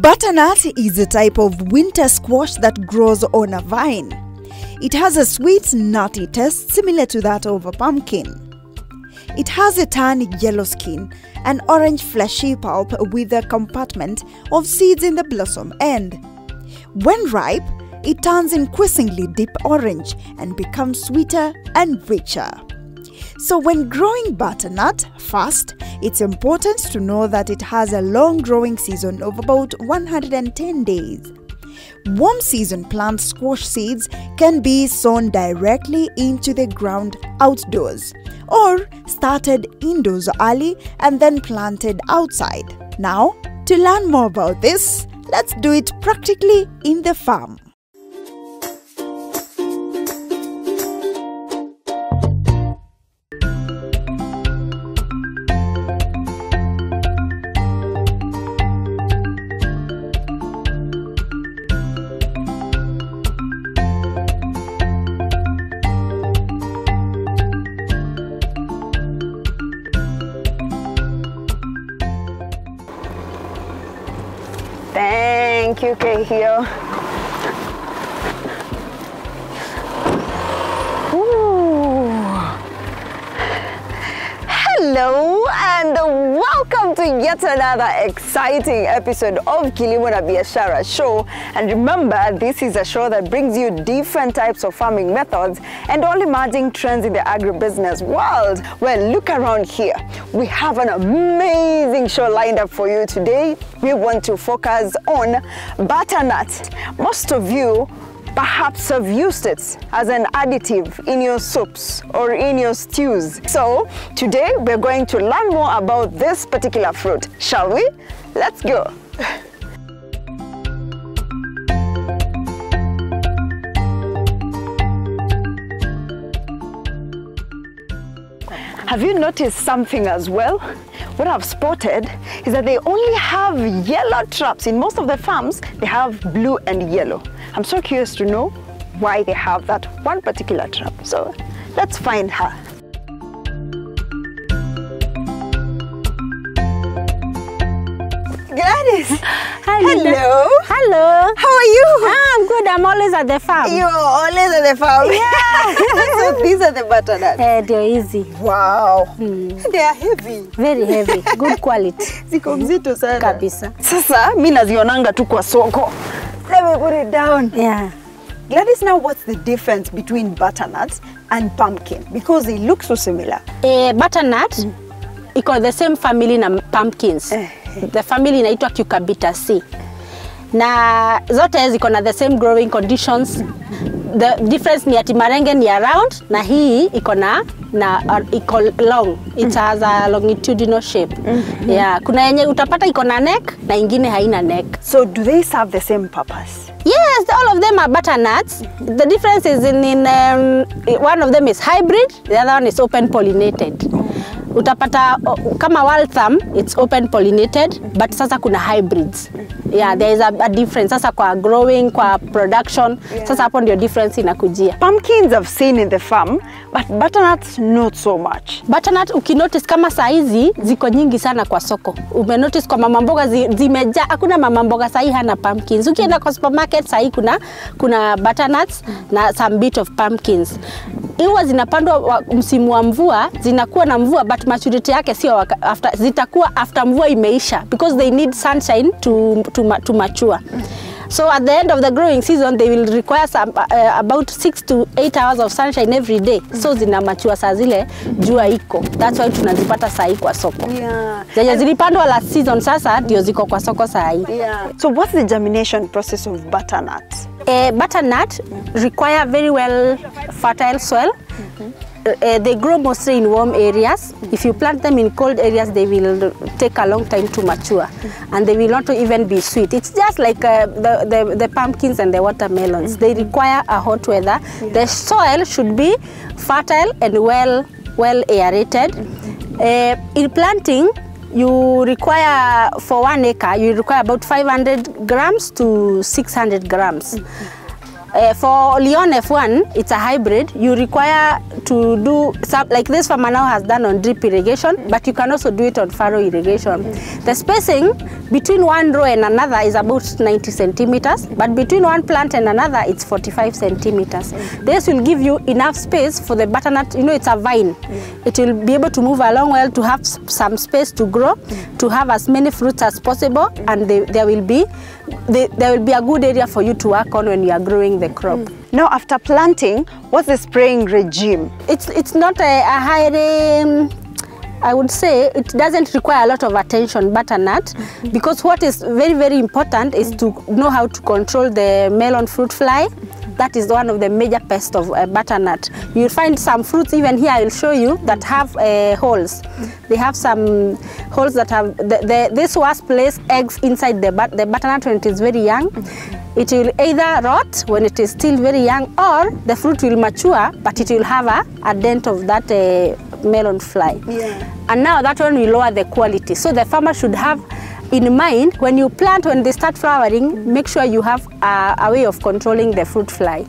Butternut is a type of winter squash that grows on a vine. It has a sweet, nutty taste similar to that of a pumpkin. It has a tan yellow skin, an orange fleshy pulp with a compartment of seeds in the blossom end. When ripe, it turns increasingly deep orange and becomes sweeter and richer. So when growing butternut fast, it's important to know that it has a long growing season of about 110 days. Warm season plant squash seeds can be sown directly into the ground outdoors or started indoors early and then planted outside. Now, to learn more about this, let's do it practically in the farm. Thank you, Kehio. Hello and welcome to yet another exciting episode of Kilimo na Biashara show. And remember, this is a show that brings you different types of farming methods and all emerging trends in the agribusiness world. Well, look around here. We have an amazing show lined up for you today. We want to focus on butternut. Most of you perhaps have used it as an additive in your soups or in your stews. So today we're going to learn more about this particular fruit. Shall we? Let's go. Have you noticed something as well? What I've spotted is that they only have yellow traps. In most of the farms, they have blue and yellow. I'm so curious to know why they have that one particular trap. So let's find her. Gladys! Hi, hello! Hello! How are you? I'm good. I'm always at the farm. You're always at the farm? Yeah! So these are the butternuts? They're easy. Wow! They are heavy. Very heavy. Good quality. Ziko mzito sana. Kabisa. Sasa, mimi nazionanga tu kwa soko. Let me put it down. Yeah. Gladys, now what's the difference between butternuts and pumpkin? Because they look so similar. Butternut, iko the same family na pumpkins. The family inaitwa Cucurbitaceae. Na zote ziko na the same growing conditions. The difference ni ati marenge ni round na hii iko na iko long. It has a longitudinal shape. Yeah, kuna yenye utapata iko na neck na ingine haina neck. So do they serve the same purpose? Yes, all of them are butternuts. The difference is in one of them is hybrid, the other one is open pollinated. Utapata kama waltham, it's open pollinated, but sasa kuna hybrids. Yeah, there is a difference. Sasa kwa growing, kwa production, sasa hapo ndio difference inakujia. Pumpkins I've seen in the farm, but butternuts not so much. Butternut ukinotice kama saizi ziko nyingi sana kwa soko. Umenotice kwa mama mboga zimejaa, hakuna mama mboga sahi hana pumpkins. Ukienda kwa supermarket sahi kuna butternuts na some bit of pumpkins. Iwa zinapandwa msimu wa mvua, zinakuwa na mvua but maturity yake sio zitakuwa after mvua imeisha because they need sunshine to mature. So at the end of the growing season, they will require about 6 to 8 hours of sunshine every day. So zina mature saa zile jua iko. That's why tunazipata saa hii kwa soko. Yeah. Zenye zilipandwa last season sasa ndio ziko kwa soko saa hii. Yeah. So what's the germination process of butternut? Butternut require very well fertile soil. They grow mostly in warm areas. If you plant them in cold areas, they will take a long time to mature, and they will not even be sweet. It's just like the pumpkins and the watermelons. They require a hot weather. The soil should be fertile and well aerated. In planting, you require, for 1 acre, you require about 500 grams to 600 grams. For Leon F1, it's a hybrid. You require to do some, like this farmer now has done on drip irrigation, but you can also do it on furrow irrigation. The spacing between one row and another is about 90 centimeters, but between one plant and another, it's 45 centimeters. This will give you enough space for the butternut. You know, it's a vine. It will be able to move along well, to have some space to grow, to have as many fruits as possible, and there will be a good area for you to work on when you are growing the crop. Now, after planting, what's the spraying regime? It's not a high, I would say it doesn't require a lot of attention, butternut, because what is very, very important is to know how to control the melon fruit fly. That is one of the major pests of butternut. You'll find some fruits, even here I'll show you, that have holes. They have some holes that have, this wasp lays eggs inside the butternut when it is very young. It will either rot when it is still very young, or the fruit will mature, but it will have a dent of that melon fly. And now that one will lower the quality. So the farmer should have in mind, when you plant, when they start flowering, make sure you have a way of controlling the fruit fly.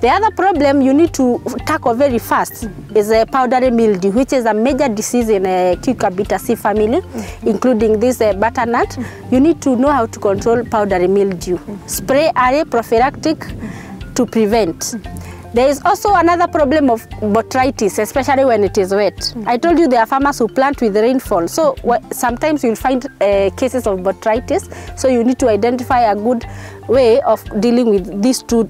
The other problem you need to tackle very fast is a powdery mildew, which is a major disease in a Cucurbitaceae family, including this butternut. You need to know how to control powdery mildew. Spray area prophylactic to prevent. There is also another problem of botrytis, especially when it is wet. I told you there are farmers who plant with rainfall, so sometimes you'll find cases of botrytis. So you need to identify a good way of dealing with these two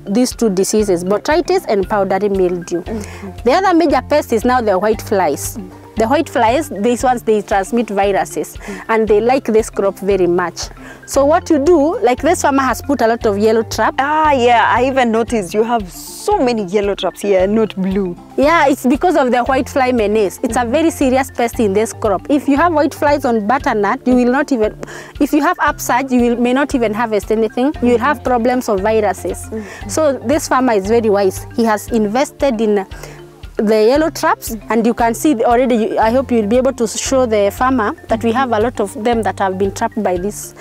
diseases, botrytis and powdery mildew. The other major pest is now the white flies. The white flies, these ones, they transmit viruses, and they like this crop very much. So what you do, like this farmer has put a lot of yellow trap. Yeah, I even noticed you have so many yellow traps here, not blue. Yeah, it's because of the white fly menace. It's a very serious pest in this crop. If you have white flies on butternut, you will not even, if you have upsurge, you may not even harvest anything. You will have problems of viruses. So this farmer is very wise. He has invested in the yellow traps, and you can see already, I hope you'll be able to show the farmer that we have a lot of them that have been trapped by this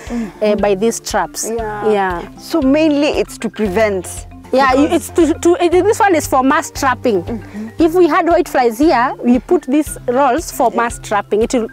by these traps. Yeah. So mainly it's to prevent. Yeah, it's this one is for mass trapping. If we had white flies here, we put these rolls for mass trapping. It will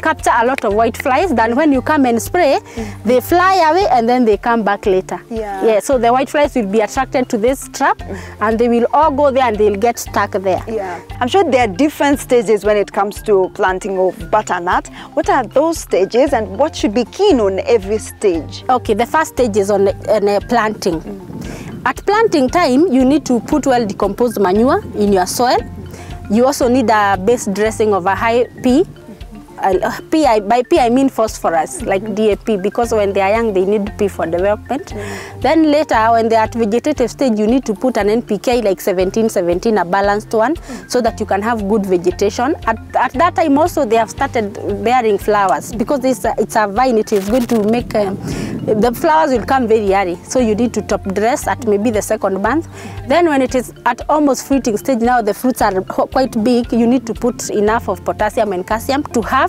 capture a lot of white flies. Then when you come and spray, they fly away and then they come back later. Yeah, so the white flies will be attracted to this trap, and they will all go there and they'll get stuck there. Yeah, I'm sure there are different stages when it comes to planting of butternut. What are those stages, and what should be keen on every stage? Okay, the first stage is on planting. At planting time, you need to put well decomposed manure in your soil. You also need a base dressing of a high P. By P I mean phosphorus, like DAP, because when they are young they need P for development. Then later, when they are at vegetative stage, you need to put an NPK like 17-17, a balanced one, so that you can have good vegetation. At that time also they have started bearing flowers, because it's a vine. It is going to make the flowers will come very early, so you need to top dress at maybe the second month. Then when it is at almost fruiting stage, now the fruits are quite big, you need to put enough of potassium and calcium to have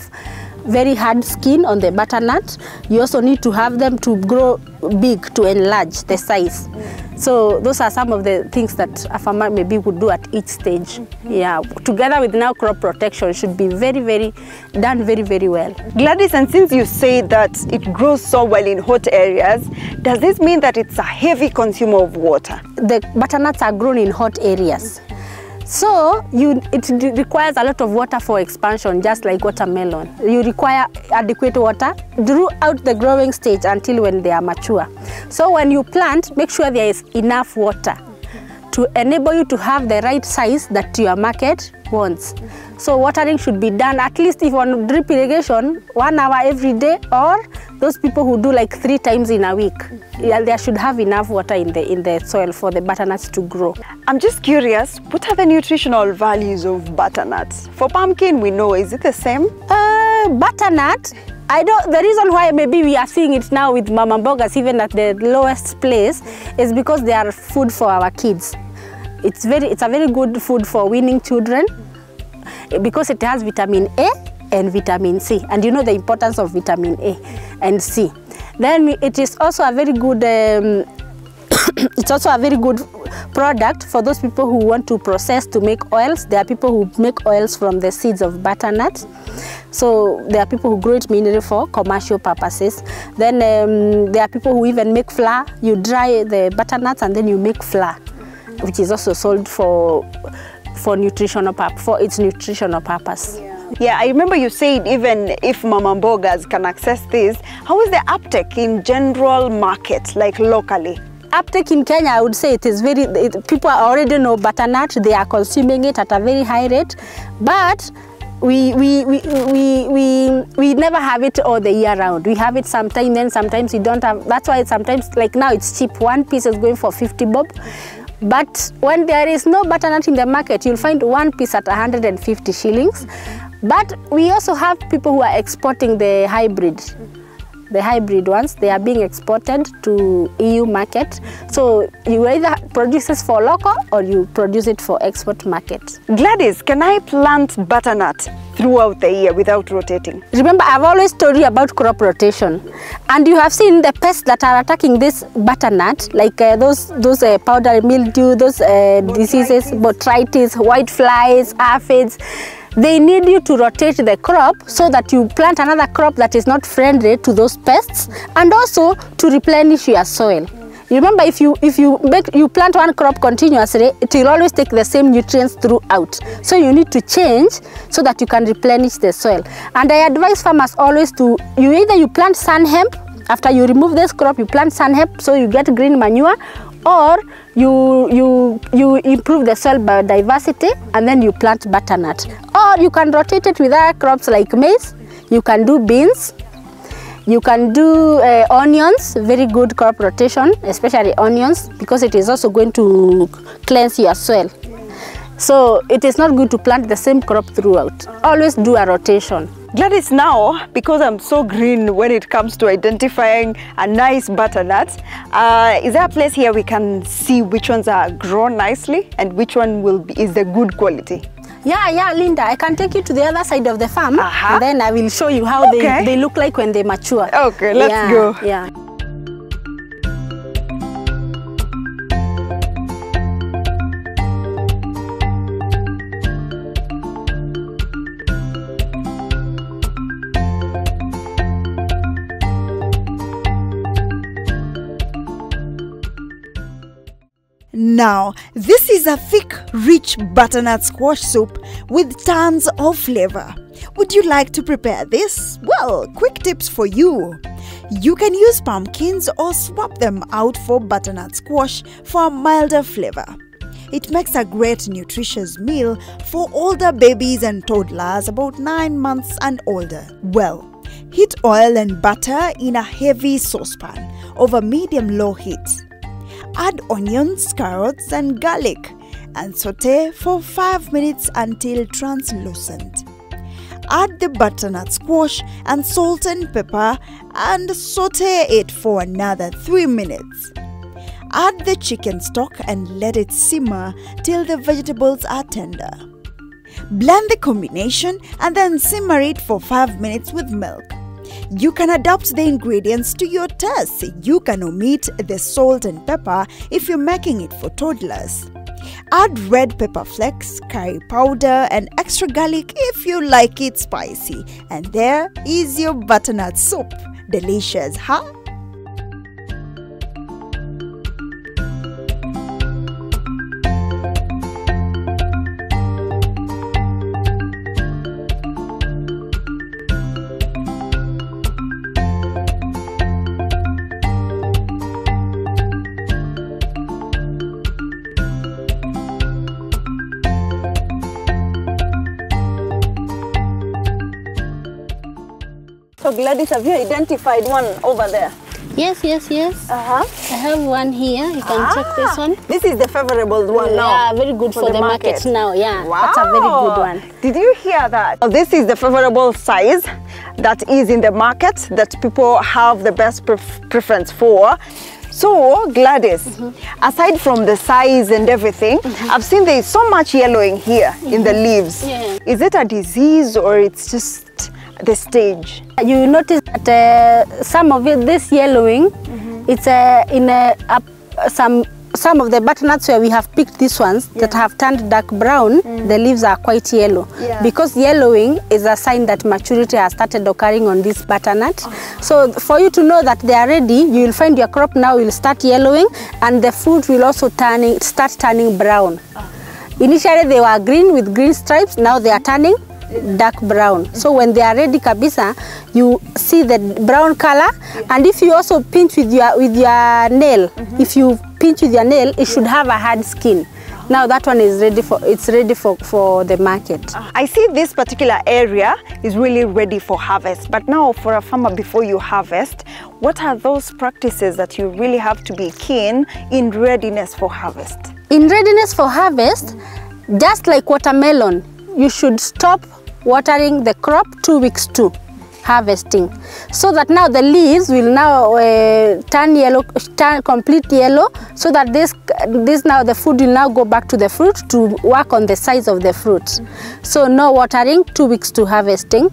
very hard skin on the butternut. You also need to have them to grow big, to enlarge the size. So those are some of the things that a farmer maybe would do at each stage. Yeah, together with now crop protection should be done very well. Gladys, and since you say that it grows so well in hot areas, does this mean that it's a heavy consumer of water? The butternuts are grown in hot areas. So it requires a lot of water for expansion, just like watermelon. You require adequate water throughout the growing stage until when they are mature. So when you plant, make sure there is enough water to enable you to have the right size that your market wants. So watering should be done at least, if on drip irrigation, 1 hour every day, or those people who do like 3 times in a week. Yeah, they should have enough water in the soil for the butternuts to grow. I'm just curious, what are the nutritional values of butternuts? For pumpkin, we know, is it the same? Butternut, the reason why maybe we are seeing it now with mama mbogas even at the lowest place is because they are food for our kids. It's a very good food for weaning children, because it has vitamin A and vitamin C, and you know the importance of vitamin A and C. Then it is also a very good It's also a very good product for those people who want to process to make oils. There are people who make oils from the seeds of butternut. So there are people who grow it mainly for commercial purposes. Then there are people who even make flour. You dry the butternuts and then you make flour, which is also sold for its nutritional purpose. Yeah, I remember you said even if mama mbogas can access this, how is the uptake in general market, like locally? Uptake in Kenya, I would say it is people already know butternut. They are consuming it at a very high rate, but we never have it all the year round. We have it sometimes, then sometimes we don't have. That's why sometimes, like now, it's cheap. One piece is going for 50 bob. But when there is no butternut in the market, you'll find one piece at 150 shillings. But we also have people who are exporting the hybrid. The hybrid ones, they are being exported to EU market. So you either produce this for local or you produce it for export market. Gladys, can I plant butternut throughout the year without rotating? Remember, I've always told you about crop rotation. And you have seen the pests that are attacking this butternut, like those powdery mildew, those diseases, botrytis, white flies, aphids. They need you to rotate the crop so that you plant another crop that is not friendly to those pests, and also to replenish your soil. You remember, if you plant one crop continuously, it will always take the same nutrients throughout. So you need to change so that you can replenish the soil. And I advise farmers always to either you plant sun hemp. After you remove this crop, you plant sun hemp so you get green manure, or you improve the soil biodiversity and then you plant butternut. Or you can rotate it with other crops like maize. You can do beans. You can do onions, very good crop rotation, especially onions, because it is also going to cleanse your soil. So it is not good to plant the same crop throughout. Always do a rotation. Gladys, now, because I'm so green when it comes to identifying a nice butternut, is there a place here we can see which ones are grown nicely and which one is the good quality? Yeah, Linda, I can take you to the other side of the farm, and then I will show you how they look like when they mature. Okay, let's go. Yeah. Now, this is a thick, rich butternut squash soup with tons of flavor. Would you like to prepare this? Well, quick tips for you. You can use pumpkins or swap them out for butternut squash for a milder flavor. It makes a great nutritious meal for older babies and toddlers about 9 months and older. Well, heat oil and butter in a heavy saucepan over medium-low heat. Add onions, carrots and garlic and saute for 5 minutes until translucent. Add the butternut squash and salt and pepper and saute it for another 3 minutes. Add the chicken stock and let it simmer till the vegetables are tender. Blend the combination and then simmer it for 5 minutes with milk. You can adapt the ingredients to your taste. You can omit the salt and pepper if you're making it for toddlers. Add red pepper flakes, curry powder and extra garlic if you like it spicy. And there is your butternut soup. Delicious, huh? So Gladys, have you identified one over there? Yes. I have one here. You can check this one. This is the favorable one now. Yeah, very good for the market now. Yeah, wow. That's a very good one. Did you hear that? This is the favorable size that is in the market that people have the best preference for. So Gladys, aside from the size and everything, I've seen there is so much yellowing here in the leaves. Yeah. Is it a disease or it's just the stage? You notice that some of it, this yellowing, it's in a some of the butternuts where we have picked these ones that have turned dark brown, the leaves are quite yellow. Because yellowing is a sign that maturity has started occurring on this butternut. So for you to know that they are ready, you will find your crop now will start yellowing, and the fruit will also start turning brown. Initially they were green with green stripes, now they are turning dark brown. So when they are ready kabisa, you see the brown color, and if you also pinch with your nail, if you pinch with your nail, it should have a hard skin. Now that one is ready for the market. I see this particular area is really ready for harvest, but now for a farmer, before you harvest, what are those practices that you really have to be keen in readiness for harvest? In readiness for harvest, just like watermelon, you should stop watering the crop 2 weeks to harvesting, so that now the leaves will now turn yellow, turn complete yellow, so that this now the food will now go back to the fruit to work on the size of the fruit. So no watering, 2 weeks to harvesting.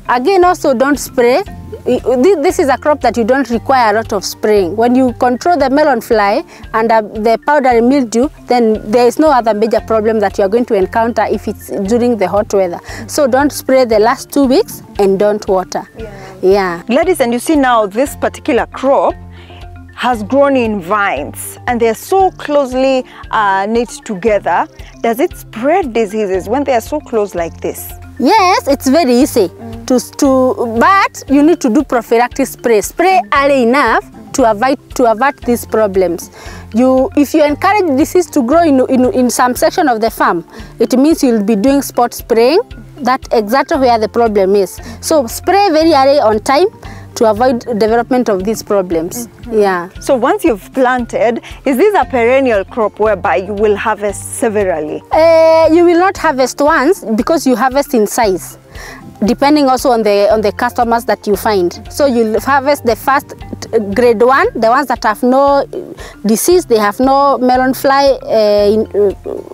Again, also don't spray. This is a crop that you don't require a lot of spraying. When you control the melon fly and the powdery mildew, then there is no other major problem that you are going to encounter if it's during the hot weather. So don't spray the last 2 weeks and don't water. Yeah. Gladys, and you see now this particular crop has grown in vines and they're so closely knit together. Does it spread diseases when they are so close like this? Yes, it's very easy but you need to do prophylactic spray. Spray early enough to avert these problems. If you encourage disease to grow in some section of the farm, it means you'll be doing spot spraying. That's exactly where the problem is. So spray very early on time to avoid development of these problems. Yeah. So once you've planted, is this a perennial crop whereby you will harvest severally? You will not harvest once because you harvest in size, depending also on the customers that you find. So you'll harvest the first grade 1, the ones that have no disease, they have no melon fly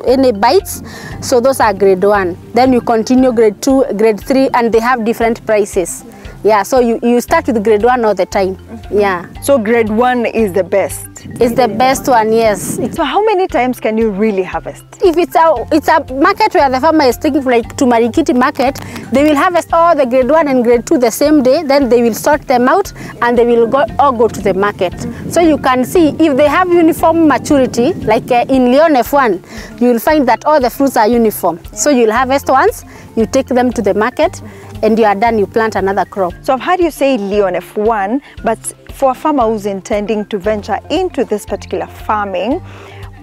any bites. So those are grade 1. Then you continue grade 2, grade 3, and they have different prices. Yeah, so you start with grade 1 all the time. Yeah. So grade 1 is the best? It's the best one, yes. So how many times can you really harvest? If it's a market where the farmer is taking, like to Marikiti market, they will harvest all the grade 1 and grade 2 the same day, then they will sort them out and they will all go to the market. So you can see if they have uniform maturity, like in Leon F1, you will find that all the fruits are uniform. So you'll harvest once, you take them to the market, and you are done, you plant another crop. So I've heard you say Leon F1, but for a farmer who's intending to venture into this particular farming,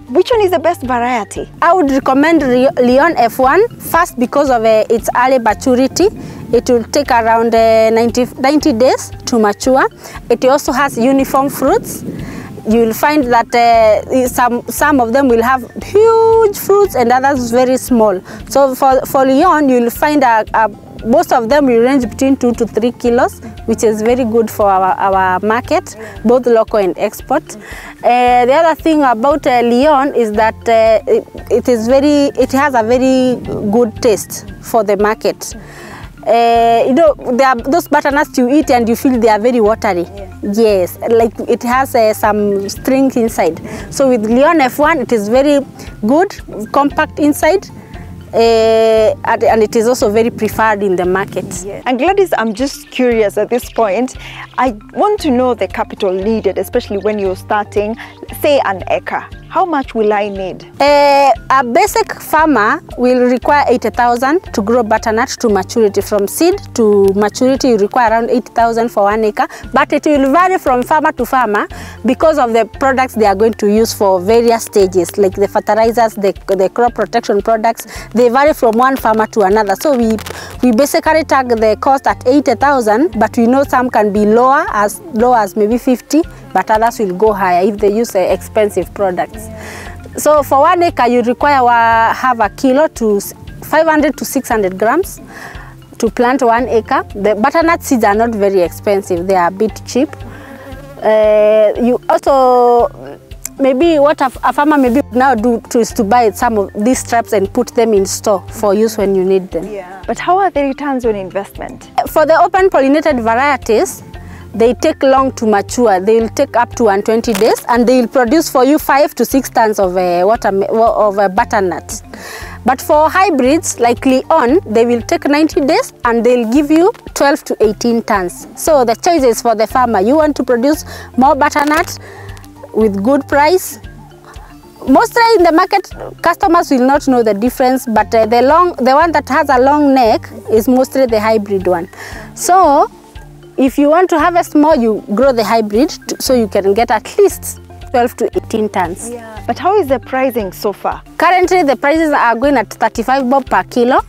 which one is the best variety? I would recommend Leon F1 first because of its early maturity. It will take around 90 days to mature. It also has uniform fruits. You will find that some of them will have huge fruits and others very small. So for Leon, you will find most of them will range between 2 to 3 kilos, which is very good for our market, both local and export. The other thing about Leon is that it has a very good taste for the market. You know, there are those butternuts you eat and you feel they are very watery. Yes, like it has some string inside. So with Leon F1, it is very good, compact inside. And it is also very preferred in the market. Yeah. And Gladys, I'm just curious at this point. I want to know the capital needed, especially when you're starting, say, an acre. How much will I need? A basic farmer will require 80,000 to grow butternut to maturity. From seed to maturity, you require around 80,000 for 1 acre. But it will vary from farmer to farmer because of the products they are going to use for various stages, like the fertilizers, the crop protection products. They vary from one farmer to another. So we basically tag the cost at 80,000, but we know some can be lower, as low as maybe 50, but others will go higher if they use expensive products. So for 1 acre, you require have a kilo to 500 to 600 grams to plant 1 acre. The butternut seeds are not very expensive; they are a bit cheap. You also maybe what a farmer maybe now do is to buy some of these straps and put them in store for use when you need them. Yeah. But how are the returns on investment? For the open pollinated varieties, they take long to mature. They will take up to 120 days, and they will produce for you 5 to 6 tons of butternut. But for hybrids like Leon, they will take 90 days and they'll give you 12 to 18 tons. So the choice is for the farmer. You want to produce more butternut with good price. Mostly in the market, customers will not know the difference, but the one that has a long neck is mostly the hybrid one. So if you want to harvest more, you grow the hybrid so you can get at least 12 to 18 tons. Yeah. But how is the pricing so far? Currently, the prices are going at 35 bob per kilo.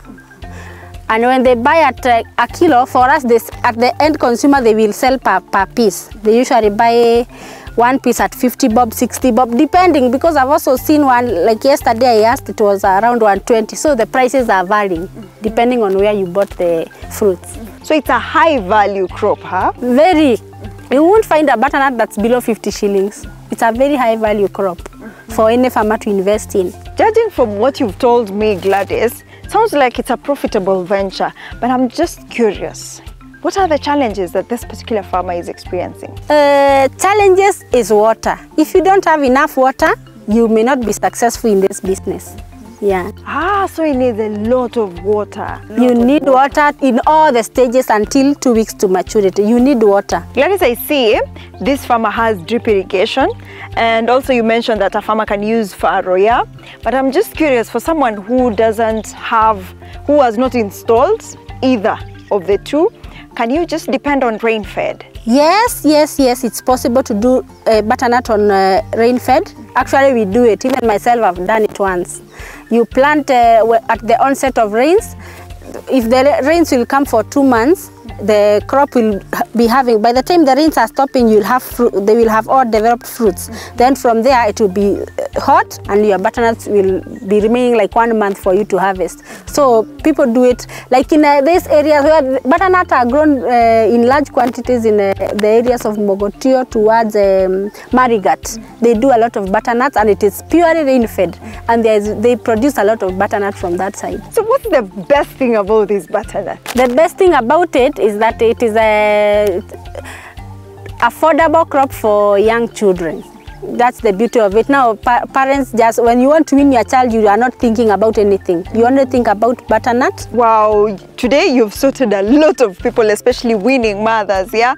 And when they buy at a kilo, for us, at the end consumer, they will sell per piece. They usually buy one piece at 50 bob, 60 bob, depending, because I've also seen one, like yesterday I asked, it was around 120. So the prices are varying, depending on where you bought the fruits. So it's a high value crop, huh? Very. You won't find a butternut that's below 50 shillings. It's a very high value crop for any farmer to invest in. Judging from what you've told me, Gladys, sounds like it's a profitable venture, but I'm just curious. What are the challenges that this particular farmer is experiencing? Challenges is water. If you don't have enough water, you may not be successful in this business. Yeah. So it needs a lot of water. You need water in all the stages until 2 weeks to maturity. You need water. Gladys, I see this farmer has drip irrigation, and also you mentioned that a farmer can use furrow, yeah? But I'm just curious, for someone who has not installed either of the two, can you just depend on rain fed? Yes, it's possible to do butternut on rain fed. Actually, we do it. Even myself, I've done it once. You plant at the onset of rains. If the rains will come for 2 months, the crop will be having, by the time the rains are stopping, you'll have fruit, they will have all developed fruits. Then from there it will be hot and your butternuts will be remaining like 1 month for you to harvest. So people do it like in these areas where butternuts are grown in large quantities in the areas of Mogotio towards Marigat. They do a lot of butternuts and it is purely rain fed, and they produce a lot of butternut from that side. So what's the best thing about this butternut? The best thing about it is that it is a affordable crop for young children. That's the beauty of it. Now, parents, just when you want to win your child, you are not thinking about anything. You only think about butternut. Wow, today you've sorted a lot of people, especially winning mothers, yeah?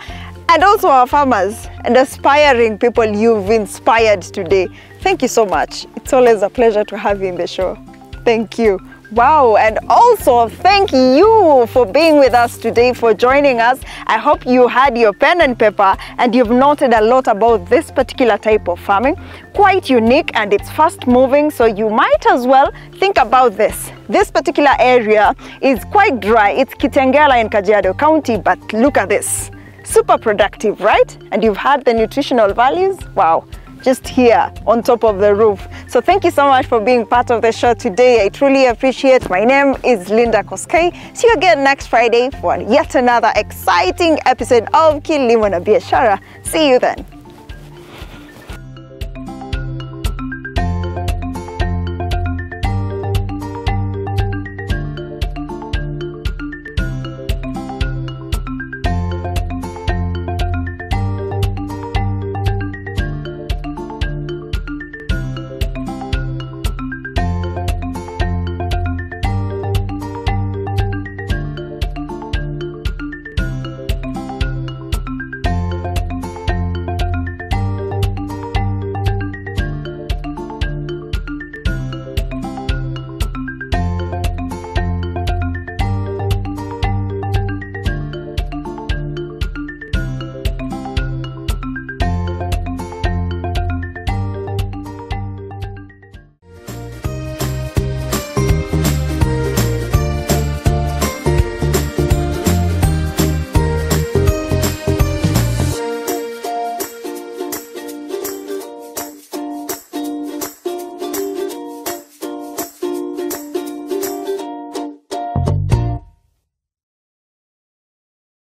And also our farmers and aspiring people you've inspired today. Thank you so much. It's always a pleasure to have you in the show. Thank you. Wow, and also thank you for being with us today, for joining us. I hope you had your pen and paper and you've noted a lot about this particular type of farming. Quite unique and it's fast moving, so you might as well think about this. This particular area is quite dry. It's Kitengela in Kajiado County, but look at this. Super productive, right? And you've had the nutritional values. Wow. Just here on top of the roof. So thank you so much for being part of the show today. I truly appreciate. My name is Linda Koskei. See you again next Friday for yet another exciting episode of Kilimo na Biashara. See you then.